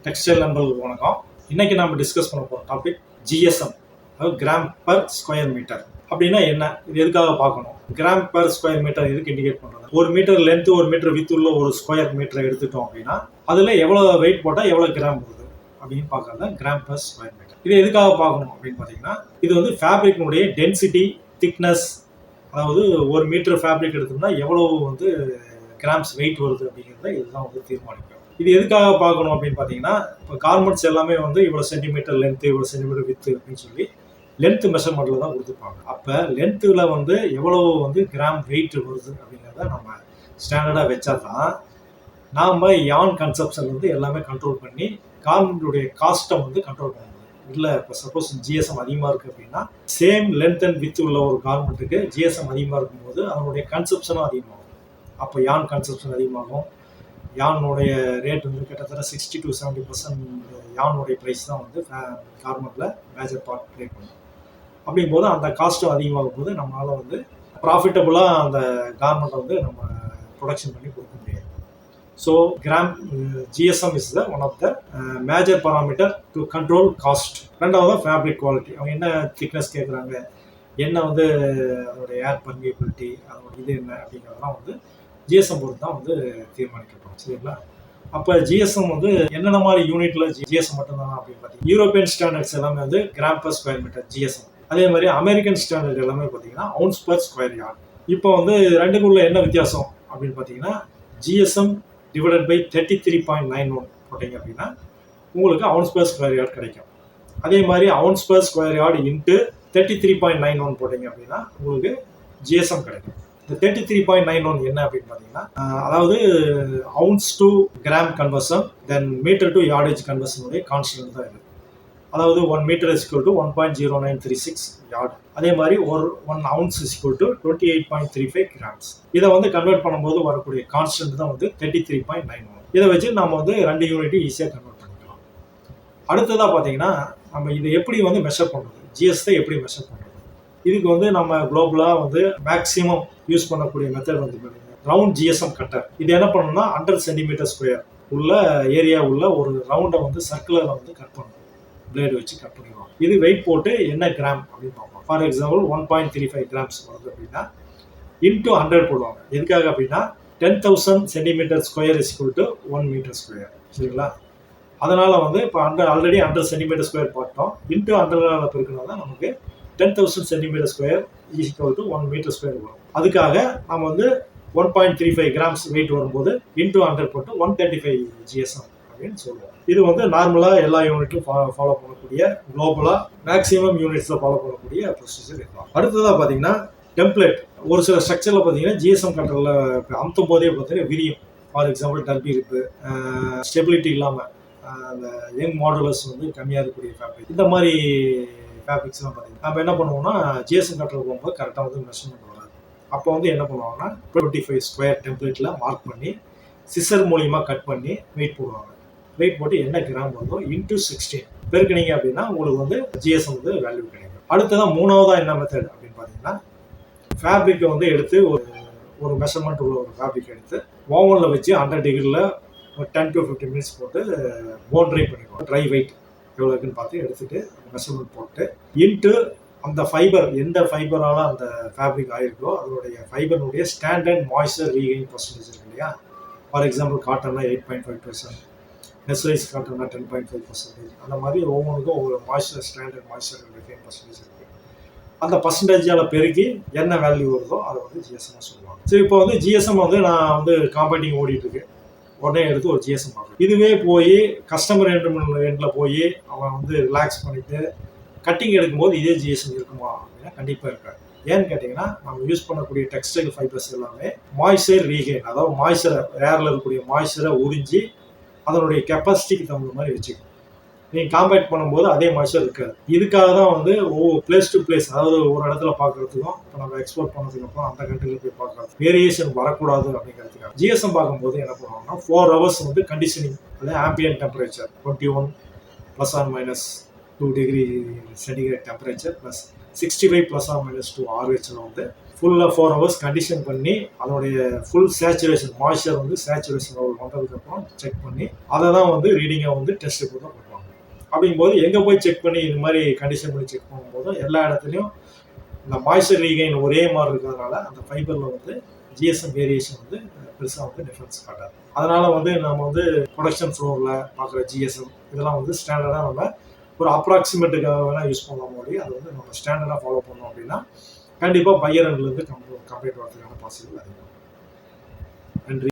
Textile நண்பர்களுக்கு வணக்கம். இன்னைக்கு நம்ம டிஸ்கஸ் பண்ண போகிற டாபிக் ஜிஎஸ்எம், அதாவது கிராம் பர் ஸ்கொயர் மீட்டர். அப்படின்னா என்ன, இது எதுக்காக பார்க்கணும்? கிராம் பர் ஸ்கொயர் மீட்டர் எதுக்கு இண்டிகேட் பண்ணுறது? ஒரு மீட்டர் லென்த், ஒரு மீட்டர் வித் உள்ள ஒரு ஸ்கொயர் மீட்டரை எடுத்துட்டோம் அப்படின்னா அதில் எவ்வளோ வெயிட் போட்டால் எவ்வளோ கிராம் வருது அப்படின்னு பார்க்கறது கிராம் பர் ஸ்கொயர் மீட்டர். இது எதுக்காக பார்க்கணும் அப்படின்னு பார்த்தீங்கன்னா, இது வந்து ஃபேப்ரிக்னுடைய டென்சிட்டி, திக்னஸ், அதாவது ஒரு மீட்டர் ஃபேப்ரிக் எடுத்தோம்னா எவ்வளவு வந்து கிராம்ஸ் வெயிட் வருது அப்படிங்கிறத இதுதான் வந்து தீர்மானிக்கும். இது எதுக்காக பார்க்கணும் அப்படின்னு பார்த்தீங்கன்னா, இப்போ கார்மெண்ட்ஸ் எல்லாமே வந்து இவ்வளோ சென்டிமீட்டர் லென்த்து, இவ்வளோ சென்டிமீட்டர் வித்து அப்படின்னு சொல்லி லென்த் மெஷர்மெண்ட்டில் தான் கொடுத்துருப்பாங்க. அப்போ லென்த்தில் வந்து எவ்வளோ வந்து கிராம் வெயிட் வருது அப்படிங்கிறத நம்ம ஸ்டாண்டர்டாக வச்சா தான் நாம் யான் கன்சப்ஷன் வந்து எல்லாமே கண்ட்ரோல் பண்ணி கார்மெண்ட்டுடைய காஸ்ட்டை வந்து கண்ட்ரோல் பண்ண முடியும். இல்லை இப்போ சப்போஸ் ஜிஎஸ்எம் அதிகமாக இருக்குது அப்படின்னா, சேம் லென்த் அண்ட் வித் உள்ள ஒரு கார்மெண்ட்டுக்கு ஜிஎஸ்எம் அதிகமாக இருக்கும்போது அதனுடைய கன்சப்ஷனும் அதிகமாகும். அப்போ யான் கன்சப்ஷன் அதிகமாகும். யானுடைய ரேட் வந்து கிட்டத்தட்ட 60 to 70% யானுடைய ப்ரைஸ் தான் வந்து கார்மெண்ட்டில் மேஜர் பார்ட் ப்ளே பண்ணும். அப்படிங்கும்போது அந்த காஸ்ட்டும் அதிகமாகும் போது நம்மளால் வந்து ப்ராஃபிட்டபுளாக அந்த கார்மெண்ட்டை வந்து நம்ம ப்ரொடக்ஷன் பண்ணி கொடுக்க முடியாது. So GSM is the one of the major parameter to control cost. ரெண்டாவது ஃபேப்ரிக் குவாலிட்டி. அவங்க என்ன திக்னஸ் கேட்குறாங்க, என்ன வந்து அதோடைய ஏர் பர்மியபிலிட்டி, அதோட இது என்ன அப்படிங்கிறதெல்லாம் வந்து ஜிஎஸ்எம் பொறுத்து தான் வந்து தீர்மானிக்கப்படும். சரிங்களா? அப்போ ஜிஎஸ்எம் வந்து என்னென்ன மாதிரி யூனிட்ல ஜிஎஸ்எம் மட்டும்தானா அப்படின்னு பார்த்தீங்கன்னா, யூரோப்பியன் ஸ்டாண்டர்ட்ஸ் எல்லாமே வந்து gram per square metre GSM. அதே மாதிரி அமெரிக்கன் ஸ்டாண்டர்ட் எல்லாமே பார்த்தீங்கன்னா அவுன்ஸ் பர் ஸ்கொயர் யார்ட். இப்போ வந்து ரெண்டுக்குள்ள என்ன வித்தியாசம் அப்படின்னு பார்த்தீங்கன்னா, ஜிஎஸ்எம் டிவைடட் பை 33.91 போட்டிங்க அப்படின்னா உங்களுக்கு அவுன்ஸ் பர் ஸ்கொயர் யார்ட் கிடைக்கும். அதே மாதிரி ounce per square yard into 33.91 போட்டிங்க அப்படின்னா உங்களுக்கு ஜிஎஸ்எம் கிடைக்கும். இந்த 33.91 என்ன அப்படின்னு பார்த்தீங்கன்னா, அதாவது ounce to gram conversion, then meter to yardage கன்வர்ஷனுடைய கான்ஸ்டன்ட் தான் இது. அதாவது 1 meter is equal to 1.0936 yard. அதே மாதிரி ஒரு 1 ounce is equal to 28.35 grams. இதை வந்து கன்வெர்ட் பண்ணும்போது வரக்கூடிய கான்ஸ்டன்ட் தான் வந்து 33.91. இதை வச்சு நம்ம வந்து 2 யூனிட்டும் ஈஸியாக கன்வெர்ட் பண்ணிக்கலாம். அடுத்ததாக பார்த்தீங்கன்னா, நம்ம இதை எப்படி வந்து மெஷர் பண்ணுறது, ஜிஎஸ்ஐ எப்படி மெஷர் பண்ணுறது? இதுக்கு வந்து நம்ம குளோபலாக வந்து மேக்ஸிமம் யூஸ் பண்ணக்கூடிய மெத்தட் வந்து ரவுண்ட் ஜிஎஸ்எம் கட்டர். இது என்ன பண்ணணும்னா 100 சென்டிமீட்டர் ஸ்கொயர் உள்ள ஏரியா உள்ள ஒரு ரவுண்டை வந்து சர்க்குலரில் வந்து கட் பண்ணணும். பிளேடு வச்சு கட் பண்ணிடுவோம். இது வெயிட் போட்டு என்ன கிராம் அப்படின்னு பார்ப்போம். ஃபார் எக்ஸாம்பிள் 1.35 கிராம்ஸ் வருது அப்படின்னா இன்ட்டு 100 போடுவாங்க. எதுக்காக அப்படின்னா 10,000 centimetre square is equal to 1 metre square. சரிங்களா? அதனால் வந்து இப்போ ஆல்ரெடி 100 சென்டிமீட்டர் ஸ்கொயர் பார்த்தோம். இன்ட்டு 100 பெருக்கினா தான் நமக்கு 10,000 centimetre square is equal to 1 metre square வரும். அதுக்காக நம்ம வந்து 1.35 கிராம்ஸ் வெயிட் வரும்போது இன்ட்டு 100 போட்டு 135 ஜிஎஸ்எம் அப்படின்னு சொல்லுவோம். இது வந்து நார்மலாக எல்லா யூனிட்டும் ஃபாலோ பண்ணக்கூடிய, குளோபலாக மேக்ஸிமம் யூனிட்ஸில் ஃபாலோ பண்ணக்கூடிய ப்ரொசீஜர் இருக்கலாம். அடுத்ததாக பார்த்தீங்கன்னா டெம்ப்ளேட். ஒரு சில ஸ்ட்ரக்சரில் பார்த்தீங்கன்னா ஜிஎஸ்எம் கண்ட்ரோலில் அமுத்தும் போதே பார்த்தீங்கன்னா விரியும். ஃபார் எக்ஸாம்பிள் டர்பி இருப்பு, ஸ்டெபிலிட்டி இல்லாமல் அந்த யங் மாடலர்ஸ் வந்து கம்மியாக இருக்கக்கூடிய ஃபேப்ரிக், இந்த மாதிரி ஃபேப்ரிக்ஸ்லாம் பார்த்தீங்கன்னா நம்ம என்ன பண்ணுவோம்னா ஜிஎஸ்எம் கண்ட்ரோல் போகும்போது கரெக்டாக வந்து மெஷர்மெண்ட் வராது. அப்போ வந்து என்ன பண்ணுவாங்கன்னா 25 ஸ்கொயர் டெம்ப்ளேட்டில் மார்க் பண்ணி சிசர் மூலியமாக கட் பண்ணி வெயிட் போடுவாங்க. வெயிட் போட்டு என்ன கிராம் வருதோ இன்ட்டு 16 பெருக்கினீங்க அப்படின்னா உங்களுக்கு வந்து ஜிஎஸ்எம் வந்து வேல்யூ கிடைக்கும். அடுத்ததான் மூணாவதாக என்ன மெத்தட் அப்படின்னு பார்த்தீங்கன்னா, ஃபேப்ரிக்கை வந்து எடுத்து ஒரு மெஷர்மெண்ட் உள்ள ஒரு ஃபேப்ரிக் எடுத்து ஓவனில் வச்சு 100 டிகிரியில் ஒரு 10 to 15 மினிட்ஸ் போட்டு போன் ட்ரை பண்ணிடுவோம். ட்ரை வெயிட் எவ்வளோ இருக்குன்னு பார்த்து எடுத்துகிட்டு மெஷர்மெண்ட் போட்டு இன்ட்டு அந்த ஃபைபர், எந்த ஃபைபரால் அந்த ஃபேப்ரிக் ஆகிருக்கோ அதனுடைய ஃபைபருடைய ஸ்டாண்டர்ட் மாய்ஸ்சர் ரீகெயின் பர்சன்டேஜ் இருக்கு இல்லையா? ஃபார் எக்ஸாம்பிள் காட்டன்னா 8.5%, நெஸ்லைஸ் காட்டன்னா 10.5%. அந்த மாதிரி ஒவ்வொன்றுக்கும் ஒரு moisture, standard moisture regain percentage இருக்குது. அந்த பர்சன்டேஜால் பெருக்கி என்ன வேல்யூ வருதோ அதை வந்து ஜிஎஸ்எம் சொல்லுவாங்க. சரி, இப்போ வந்து ஜிஎஸ்எம் வந்து நான் வந்து காம்பேட்டிங் ஓடிட்டு இருக்கு, உடனே எடுத்து ஒரு ஜிஎஸ்எம் ஆகும். இதுவே போய் கஸ்டமர் எண்டில் போய் அவன் வந்து ரிலாக்ஸ் பண்ணிவிட்டு கட்டிங் எடுக்கும்போது இதே ஜிஎஸ்எம் இருக்குமா அப்படின்னா கண்டிப்பாக இருக்காது. ஏன்னு கேட்டிங்கன்னா, நம்ம யூஸ் பண்ணக்கூடிய டெக்ஸ்டைல் ஃபைபர்ஸ் எல்லாமே மாய்ஸ்சர் ரீகெயின், அதாவது மாய்ஸ்சரை, ஏரில் இருக்கக்கூடிய மாய்ஸ்சரை உறிஞ்சி அதனுடைய கெப்பாசிட்டிக்கு தகுந்த மாதிரி வச்சுக்கணும். நீங்கள் காம்பேக்ட் பண்ணும்போது அதே மாய்ஸ்சர் இருக்காது. இதுக்காக தான் வந்து பிளேஸ் டு பிளேஸ், அதாவது ஒரு இடத்துல பார்க்குறதுக்கும் இப்போ நம்ம எக்ஸ்போர்ட் பண்ணதுக்கப்புறம் அந்த கண்ட்ரியில் போய் பார்க்குறது வேரியேஷன் வரக்கூடாது அப்படிங்கிறதுக்காக ஜிஎஸ்எம் பார்க்கும்போது என்ன பண்ணுவாங்கன்னா 4 hours வந்து கண்டிஷனிங், அதாவது ambient temperature 21 ±2 degree centigrade temperature plus 65 ± 2 RH வந்து ஃபுல்லாக 4 ஹவர்ஸ் கண்டிஷன் பண்ணி அதோடைய ஃபுல் சேச்சுரேஷன் மாய்ஸ்சர் வந்து சேச்சுரேஷன் லெவல் வந்ததுக்கப்புறம் செக் பண்ணி அதை தான் வந்து ரீடிங்கை வந்து டெஸ்ட்டுக்கு தான் பண்ணுவாங்க. அப்படிங்கும்போது எங்கே போய் செக் பண்ணி இது மாதிரி கண்டிஷன் பண்ணி செக் பண்ணும்போது எல்லா இடத்துலையும் இந்த மாய்ஸ்சர் ரீகெயின் ஒரே மாதிரி இருக்கிறதுனால அந்த ஃபைபரில் வந்து ஜிஎஸ்எம் வேரியேஷன் வந்து பெருசாக வந்து டிஃப்ரென்ஸ் காட்டாது. அதனால் வந்து நம்ம வந்து ப்ரொடக்ஷன் ஃப்ளோரில் பார்க்குற ஜிஎஸ்எம் இதெல்லாம் வந்து ஸ்டாண்டர்டாக நம்ம ஒரு அப்ராக்சிமேட்டுக்காக வேணால் யூஸ் பண்ணலாம் போது அது வந்து நம்ம ஸ்டாண்டர்டாக ஃபாலோ பண்ணோம் அப்படின்னா கண்டிப்பாக பையர் அண்ட்லேருந்து கம்பேர் பண்ணுறதுக்கான பாசிபிள் அதிகம். நன்றி.